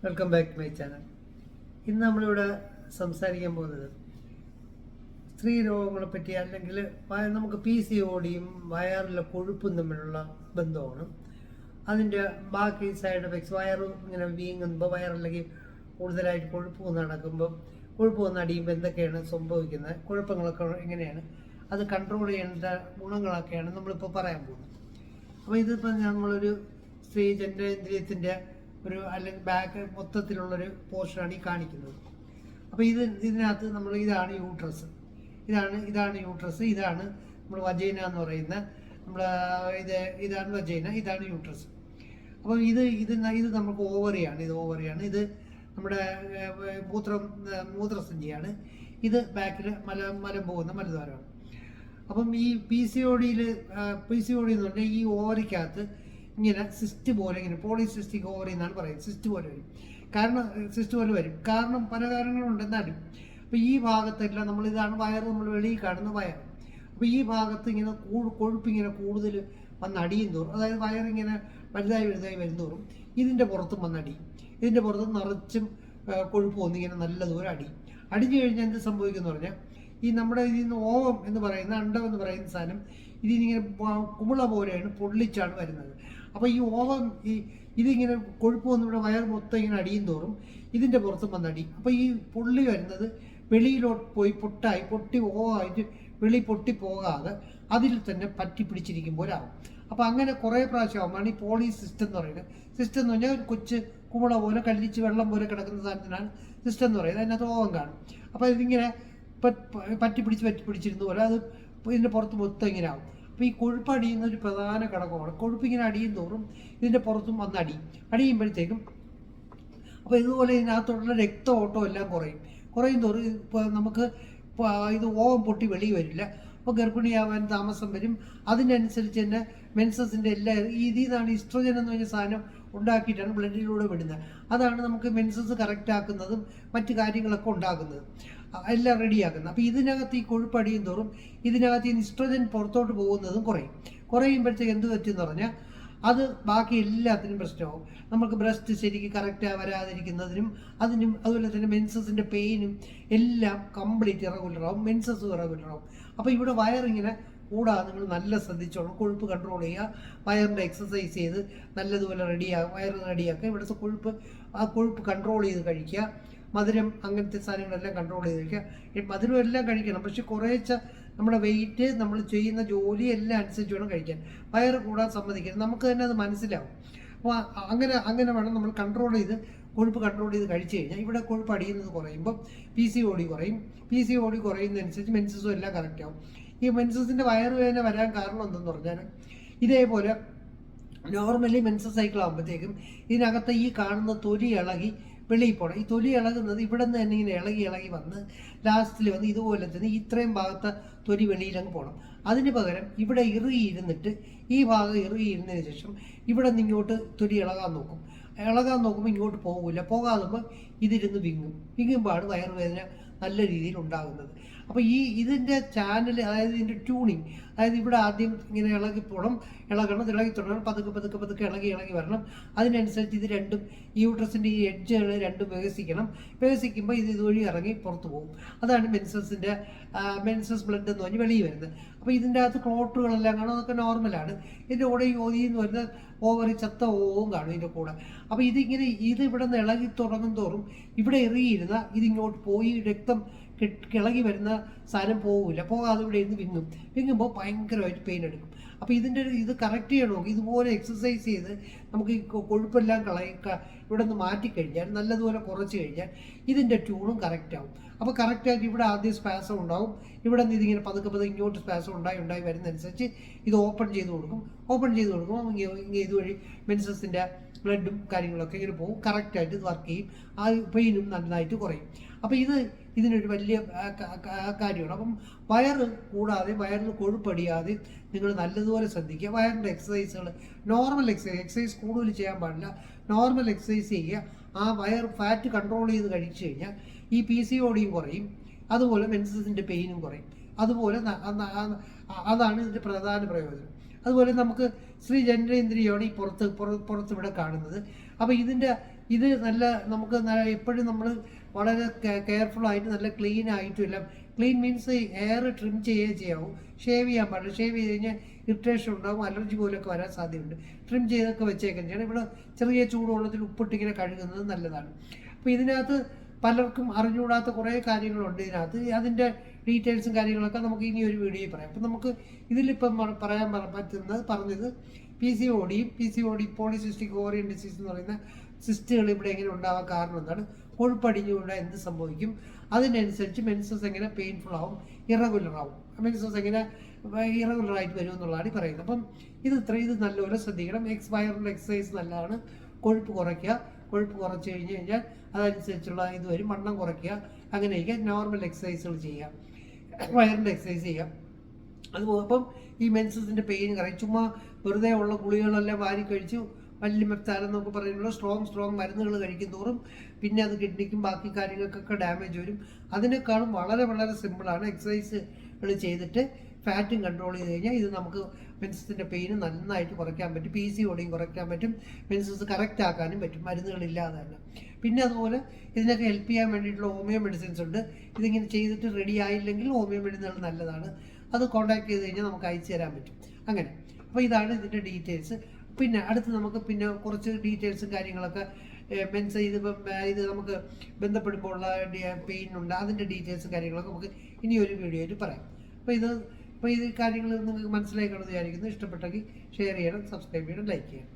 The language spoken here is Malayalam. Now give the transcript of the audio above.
Welcome back to my channel. ഇന്ന് നമ്മളിവിടെ സംസാരിക്കാൻ പോകുന്നത് സ്ത്രീ രോഗങ്ങളെ പറ്റി, അല്ലെങ്കിൽ നമുക്ക് PCODയും വയറിലെ കൊഴുപ്പും തമ്മിലുള്ള ബന്ധമാണ്. അതിൻ്റെ ബാക്കി സൈഡ് എഫക്ട്സ്, വയറ് ഇങ്ങനെ വീങ്ങുമ്പോൾ, വയറല്ലെങ്കിൽ കൂടുതലായിട്ട് കൊഴുപ്പ് നടക്കുമ്പോൾ, കൊഴുപ്പ് വന്ന് അടിയുമ്പോൾ എന്തൊക്കെയാണ് സംഭവിക്കുന്നത്, കുഴപ്പങ്ങളൊക്കെ എങ്ങനെയാണ്, അത് കൺട്രോൾ ചെയ്യേണ്ട ഗുണങ്ങളൊക്കെയാണ് നമ്മളിപ്പോൾ പറയാൻ പോകുന്നത്. അപ്പോൾ ഇതിപ്പോൾ നമ്മളൊരു സ്ത്രീ ജനനേന്ദ്രിയത്തിൻ്റെ ഒരു അല്ലെങ്കിൽ ബാക്ക് മൊത്തത്തിലുള്ളൊരു പോർഷനാണ് ഈ കാണിക്കുന്നത്. അപ്പോൾ ഇതിനകത്ത് നമ്മൾ ഇതാണ് യൂട്രസ്, ഇതാണ് യൂട്രസ്, ഇതാണ് നമ്മൾ വജൈന എന്ന് പറയുന്ന ഇതാണ് വജൈന, ഇതാണ് യൂട്രസ്. അപ്പോൾ ഇത് നമുക്ക് ഓവറിയാണ്, ഇത് നമ്മുടെ മൂത്രസഞ്ചിയാണ്, ഇത് ബാക്കിൽ മലം പോകുന്ന മലദ്വാരമാണ്. അപ്പം ഈ PCOD എന്ന് പറഞ്ഞാൽ ഈ ഓവറിക്കകത്ത് ഇങ്ങനെ സിസ്റ്റ് പോലെ, ഇങ്ങനെ പോളിസിസ്റ്റിക് ഓവറി എന്നാണ് പറയുന്നത്. സിസ്റ്റ് പോലെ വരും, കാരണം പല കാരണങ്ങളുണ്ടെന്നാലും. അപ്പോൾ ഈ ഭാഗത്തെല്ലാം ഇതാണ് വയറ്, നമ്മൾ വെളിയിൽ കാണുന്ന വയർ. അപ്പോൾ ഈ ഭാഗത്ത് ഇങ്ങനെ കൊഴുപ്പിങ്ങനെ കൂടുതൽ വന്ന് അടിയും തോറും, അതായത് വയറിങ്ങനെ വലുതായി വരുന്നതോറും ഇതിൻ്റെ പുറത്തും വന്നടിയും, ഇതിൻ്റെ പുറത്ത് നിറച്ചും കൊഴുപ്പ് വന്നിങ്ങനെ നല്ല ദൂരം അടിഞ്ഞു കഴിഞ്ഞാൽ എന്ത് സംഭവിക്കുമെന്ന് പറഞ്ഞാൽ, ഈ നമ്മുടെ ഇതിൽ നിന്ന് ഓവം എന്ന് പറയുന്ന, അണ്ടം എന്ന് പറയുന്ന സാധനം ഇതിനിങ്ങനെ കുമിള പോലെയാണ് പൊള്ളിച്ചാണ് വരുന്നത്. അപ്പോൾ ഈ ഓവം ഇതിങ്ങനെ കൊഴുപ്പ് വന്ന് ഇവിടെ വയർ മൊത്തം ഇങ്ങനെ അടിയും തോറും ഇതിൻ്റെ പുറത്തും വന്നടി. അപ്പോൾ ഈ പൊള്ളി വരുന്നത് വെളിയിലോട്ട് പോയി പൊട്ടി ഓവായിട്ട് വെളി പൊട്ടി പോകാതെ അതിൽ തന്നെ പറ്റി പിടിച്ചിരിക്കുമ്പോഴാവും. അപ്പോൾ അങ്ങനെ കുറേ പ്രാവശ്യമാകുമ്പോഴാണ് ഈ പോളിസിസ്റ്റം എന്ന് പറയുന്നത്. സിസ്റ്റം എന്ന് പറഞ്ഞാൽ ഒരു കൊച്ചു കുമിള പോലെ കല്ലിച്ച് വെള്ളം പോലെ കിടക്കുന്ന സാധനത്തിനാണ് സിസ്റ്റം എന്ന് പറയുന്നത്. അതിനകത്ത് ഓവം കാണും. അപ്പോൾ ഇതിങ്ങനെ പറ്റി പിടിച്ചിരുന്ന പോലെ അത് ഇതിൻ്റെ പുറത്ത് മൊത്തം ഇങ്ങനെ ആവും. അപ്പോൾ ഈ കൊഴുപ്പ് അടിയുന്ന ഒരു പ്രധാന ഘടകമാണ്. കൊഴുപ്പ് ഇങ്ങനെ അടിയും തോറും ഇതിൻ്റെ പുറത്തും വന്ന് അടിയുമ്പോഴത്തേക്കും, അപ്പോൾ ഇതുപോലെ ഇതിനകത്തുള്ള രക്തഓട്ടം എല്ലാം കുറയും തോറും ഇപ്പോൾ നമുക്ക് ഇത് ഓവം പൊട്ടി വെളി വരില്ല. അപ്പോൾ ഗർഭിണിയാവാൻ താമസം വരും. അതിനനുസരിച്ച് തന്നെ മെൻസസിൻ്റെ ഇതിന്നാണ് ഈസ്ട്രോജൻ എന്ന് പറഞ്ഞ സാധനം ഉണ്ടാക്കിയിട്ടാണ് ബ്ലഡിലൂടെ വിടുന്നത്. അതാണ് നമുക്ക് മെൻസസ് കറക്റ്റ് ആക്കുന്നതും മറ്റു കാര്യങ്ങളൊക്കെ ഉണ്ടാക്കുന്നത്, എല്ലാം റെഡിയാക്കുന്നത്. അപ്പോൾ ഇതിനകത്ത് ഈ കൊഴുപ്പടിയും തോറും ഇതിനകത്ത് ഈ ഈസ്ട്രോജൻ പുറത്തോട്ട് പോകുന്നതും കുറയുമ്പോഴത്തേക്ക് എന്ത് പറ്റുമെന്ന് പറഞ്ഞാൽ അത് ബാക്കി എല്ലാത്തിനും പ്രശ്നമാവും. നമുക്ക് ബ്രസ്റ്റ് ശരിക്കും കറക്റ്റ് വരാതിരിക്കുന്നതിനും അതുപോലെ തന്നെ മെൻസസിൻ്റെ പെയിനും എല്ലാം കംപ്ലീറ്റ് ഇറഗുലറാവും, മെൻസസും ഇറഗുലറാവും. അപ്പോൾ ഇവിടെ വയറിങ്ങനെ കൂടാതെ നിങ്ങൾ നല്ല ശ്രദ്ധിച്ചോളൂ. കൊഴുപ്പ് കൺട്രോൾ ചെയ്യുക, വയറിൻ്റെ എക്സസൈസ് ചെയ്ത് നല്ലതുപോലെ വയറ് റെഡിയാക്കുക. ഇവിടുത്തെ കൊഴുപ്പ് കൺട്രോൾ ചെയ്ത് കഴിക്കുക. മധുരം അങ്ങനത്തെ സാധനങ്ങളെല്ലാം കൺട്രോൾ ചെയ്ത് കഴിക്കുക. മധുരം എല്ലാം കഴിക്കണം, പക്ഷെ കുറേശ്ശെ നമ്മുടെ വെയിറ്റ്, നമ്മൾ ചെയ്യുന്ന ജോലി എല്ലാം അനുസരിച്ച് വേണം കഴിക്കാൻ. വയറ് കൂടാൻ സമ്മതിക്കരുത്, നമുക്ക് തന്നെ അത് മനസ്സിലാവും. അപ്പോൾ അങ്ങനെ വേണം നമ്മൾ കൊഴുപ്പ് കൺട്രോൾ ചെയ്ത് കഴിച്ചു കഴിഞ്ഞാൽ ഇവിടെ കൊഴുപ്പ് അടിയുന്നത് കുറയുമ്പോൾ PCOD കുറയും. PCOD കുറയുന്നതനുസരിച്ച് മെൻസസും എല്ലാം കറക്റ്റ് ആവും. ഈ മെൻസസിൻ്റെ വയറുവേദന വരാൻ കാരണം എന്തെന്ന് പറഞ്ഞാൽ, ഇതേപോലെ നോർമലി മെൻസസ് സൈക്കിൾ ആകുമ്പോഴത്തേക്കും ഇതിനകത്ത് ഈ കാണുന്ന തൊലി ഇളകി വെളിയിൽ പോകണം. ഈ തൊലി ഇളകുന്നത് ഇവിടെ നിന്ന് തന്നെ ഇങ്ങനെ ഇളകി വന്ന് ലാസ്റ്റിൽ വന്ന് ഇതുപോലെ തന്നെ ഇത്രയും ഭാഗത്തെ തൊലി വെളിയിലങ്ങ് പോകണം. അതിന് പകരം ഇവിടെ ഇറുകിയിരുന്നിട്ട് ഈ ഭാഗം ഇറുകിയിരുന്നതിന് ശേഷം ഇവിടെ നിന്ന് ഇങ്ങോട്ട് തൊലി ഇളകാൻ നോക്കുമ്പോൾ ഇങ്ങോട്ട് പോകാതുമ്പോൾ ഇതിരുന്ന് വിങ്ങുമ്പോഴാണ് വയറുവേദന നല്ല രീതിയിൽ ഉണ്ടാകുന്നത്. അപ്പോൾ ഇതിൻ്റെ ചാനൽ, അതായത് ഇതിൻ്റെ ട്യൂണിങ്, അതായത് ഇവിടെ ആദ്യം ഇങ്ങനെ ഇളകി തുടങ്ങണം, പതുക്കെ ഇളകി വരണം. അതിനനുസരിച്ച് ഇത് രണ്ടും, ഈ യൂട്രസിൻ്റെ ഈ എഡ്ജുകൾ രണ്ടും വികസിക്കുമ്പോൾ ഇത് ഇതുവഴി ഇറങ്ങി പുറത്തു പോകും. അതാണ് മെൻസസ് ബ്ലഡ് എന്ന് പറഞ്ഞ് വെളിയിൽ വരുന്നത്. അപ്പോൾ ഇതിൻ്റെ അകത്ത് ക്ലോട്ടുകളെല്ലാം കാണും, അതൊക്കെ നോർമലാണ്. ഇതിൻ്റെ കൂടെ ഈ എന്ന് വരുന്ന ഓവറി ചത്ത ഓവും കാണും ഇതിൻ്റെ കൂടെ. അപ്പോൾ ഇത് ഇവിടെ നിന്ന് ഇളകി തുടങ്ങും തോറും ഇവിടെ എറിയിരുന്ന ഇതിങ്ങോട്ട് പോയി രക്തം കിളകി വരുന്ന സാധനം പോകാതെ ഇവിടെ ഇരുന്ന് വിങ്ങുമ്പോൾ ഭയങ്കരമായിട്ട് പെയിൻ എടുക്കും. അപ്പോൾ ഇത് കറക്റ്റ് ചെയ്യണമെങ്കിൽ ഇതുപോലെ എക്സസൈസ് ചെയ്ത് നമുക്ക് ഈ കൊഴുപ്പെല്ലാം ഇവിടെ നിന്ന് മാറ്റിക്കഴിഞ്ഞാൽ, നല്ലതുപോലെ കുറച്ച് കഴിഞ്ഞാൽ ഇതിൻ്റെ ട്യൂണും കറക്റ്റാവും. അപ്പോൾ കറക്റ്റായിട്ട് ഇവിടെ ആദ്യം സ്പാസം ഉണ്ടാവും. ഇവിടെ നിന്ന് ഇതിങ്ങനെ പതുക്കെ ഇങ്ങോട്ട് സ്പാസം ഉണ്ടായി വരുന്നതനുസരിച്ച് ഇത് ഓപ്പൺ ചെയ്ത് കൊടുക്കുമ്പോൾ ഇതുവഴി മെൻസസിൻ്റെ ബ്ലഡും കാര്യങ്ങളൊക്കെ ഇങ്ങനെ പോകും. കറക്റ്റായിട്ട് ഇത് വർക്ക് ചെയ്യും, ആ പെയിനും നന്നായിട്ട് കുറയും. അപ്പോൾ ഇതിനൊരു വലിയ കാര്യമാണ്. അപ്പം വയറ് കൂടാതെ, വയറിൽ കൊഴുപ്പടിയാതെ നിങ്ങൾ നല്ലതുപോലെ ശ്രദ്ധിക്കുക. വയറിൻ്റെ എക്സസൈസുകൾ, നോർമൽ എക്സസൈസ് കൂടുതൽ ചെയ്യാൻ പാടില്ല. നോർമൽ എക്സസൈസ് ചെയ്യുക. ആ ഫാറ്റ് കൺട്രോൾ ചെയ്ത് കഴിച്ചു കഴിഞ്ഞാൽ ഈ PCODയും കുറയും, അതുപോലെ മെൻസസിൻ്റെ പെയിനും കുറയും. അതുപോലെ അതാണ് ഇതിൻ്റെ പ്രധാന പ്രയോജനം. അതുപോലെ നമുക്ക് ശ്രീ ജനനേന്ദ്രിയമാണ് ഈ പുറത്ത് ഇവിടെ കാണുന്നത്. അപ്പോൾ ഇതിൻ്റെ ഇത് നല്ല നമുക്ക് എപ്പോഴും നമ്മൾ വളരെ കെയർഫുള്ളായിട്ട് നല്ല ക്ലീൻ ആയിട്ടും എല്ലാം. ക്ലീൻ മീൻസ് ഹെയർ ട്രിം ചെയ്യുകയും ചെയ്യാവും. ഷേവ് ചെയ്യാൻ പാടില്ല. ഷേവ് ചെയ്ത് കഴിഞ്ഞാൽ ഇറിറ്റേഷൻ ഉണ്ടാകും, അലർജി പോലൊക്കെ വരാൻ സാധ്യതയുണ്ട്. ട്രിം ചെയ്തൊക്കെ വെച്ചേക്കാൻ ചെയ്യണം. ഇവിടെ ചെറിയ ചൂടുവെള്ളത്തിൽ ഉപ്പിട്ടിങ്ങനെ കഴുകുന്നത് നല്ലതാണ്. അപ്പോൾ ഇതിനകത്ത് പലർക്കും അറിഞ്ഞുകൂടാത്ത കുറേ കാര്യങ്ങളുണ്ട് ഇതിനകത്ത്. അതിൻ്റെ ഡീറ്റെയിൽസും കാര്യങ്ങളൊക്കെ നമുക്ക് ഇനി ഒരു വീഡിയോയിൽ പറയാം. അപ്പം നമുക്ക് ഇതിലിപ്പം പറയാൻ പറഞ്ഞത് PCOD പോളിസിസ്റ്റിക് ഓവറിയൻ ഡിസീസ് എന്ന് പറയുന്ന സിസ്റ്റുകൾ ഇവിടെ എങ്ങനെ ഉണ്ടാവാൻ കാരണം എന്താണ്, കൊഴുപ്പടിഞ്ഞുകൊണ്ടാൽ എന്ത് സംഭവിക്കും, അതിനനുസരിച്ച് മെൻസസ് എങ്ങനെ പെയിൻഫുൾ ആവും, ഇറഗുലർ ആവും, മെൻസസ് എങ്ങനെ ഇറഗുലറായിട്ട് വരും എന്നുള്ളതാണ് പറയുന്നത്. അപ്പം ഇത് നല്ലപോലെ ശ്രദ്ധിക്കണം. വയറിൻ്റെ എക്സസൈസ് നല്ലതാണ്. കൊഴുപ്പ് കുറയ്ക്കുക. കൊഴുപ്പ് കുറച്ച് കഴിഞ്ഞാൽ അതനുസരിച്ചുള്ള ഇത് വരും. വണ്ണം കുറയ്ക്കുക. അങ്ങനെയൊക്കെ നോർമൽ എക്സസൈസുകൾ ചെയ്യുക. വയറിൻ്റെ എക്സസൈസ് ചെയ്യുക. അതുപോലെ അപ്പം ഈ മെൻസസിൻ്റെ പെയിൻ കുറയും. ചുമ്മാ വെറുതെ ഉള്ള ഗുളികളെല്ലാം വാരി കഴിച്ചു വലിയ മെപ്താരം എന്നൊക്കെ പറയുമ്പോൾ സ്ട്രോങ് മരുന്നുകൾ കഴിക്കും തോറും പിന്നെ അത് കിഡ്നിക്കും ബാക്കി കാര്യങ്ങൾക്കൊക്കെ ഡാമേജ് വരും. അതിനേക്കാളും വളരെ വളരെ സിമ്പിളാണ്. എക്സസൈസുകൾ ചെയ്തിട്ട് ഫാറ്റും കൺട്രോൾ ചെയ്ത് കഴിഞ്ഞാൽ ഇത് നമുക്ക് മെൻസസിൻ്റെ പെയിന് നന്നായിട്ട് കുറയ്ക്കാൻ പറ്റും. PCODയും കുറയ്ക്കാൻ പറ്റും. മെൻസസ് കറക്റ്റ് ആക്കാനും പറ്റും മരുന്നുകളില്ലാതെ തന്നെ. പിന്നെ അതുപോലെ ഇതിനൊക്കെ ഹെൽപ്പ് ചെയ്യാൻ വേണ്ടിയിട്ടുള്ള ഹോമിയോ മെഡിസിൻസ് ഉണ്ട്. ഇതിങ്ങനെ ചെയ്തിട്ട് റെഡി ആയില്ലെങ്കിൽ ഹോമിയോ മരുന്നുകൾ നല്ലതാണ്. അത് കോൺടാക്ട് ചെയ്ത് കഴിഞ്ഞാൽ നമുക്ക് അയച്ചു തരാൻ പറ്റും. അങ്ങനെ അപ്പോൾ ഇതാണ് ഇതിൻ്റെ ഡീറ്റെയിൽസ്. പിന്നെ അടുത്ത് നമുക്ക് പിന്നെ കുറച്ച് ഡീറ്റെയിൽസും കാര്യങ്ങളൊക്കെ ഇത് നമുക്ക് ബന്ധപ്പെടുമ്പോൾ ഉള്ള പെയിനുണ്ട്, അതിൻ്റെ ഡീറ്റെയിൽസും കാര്യങ്ങളൊക്കെ നമുക്ക് ഇനി ഒരു വീഡിയോയിൽ പറയാം. അപ്പോൾ ഇത് കാര്യങ്ങൾ നിങ്ങൾക്ക് മനസ്സിലായി കാണുമെന്ന് വിചാരിക്കുന്നു. ഇഷ്ടപ്പെട്ടെങ്കിൽ ഷെയർ ചെയ്യണം, സബ്സ്ക്രൈബ് ചെയ്യണം, ലൈക്ക് ചെയ്യണം.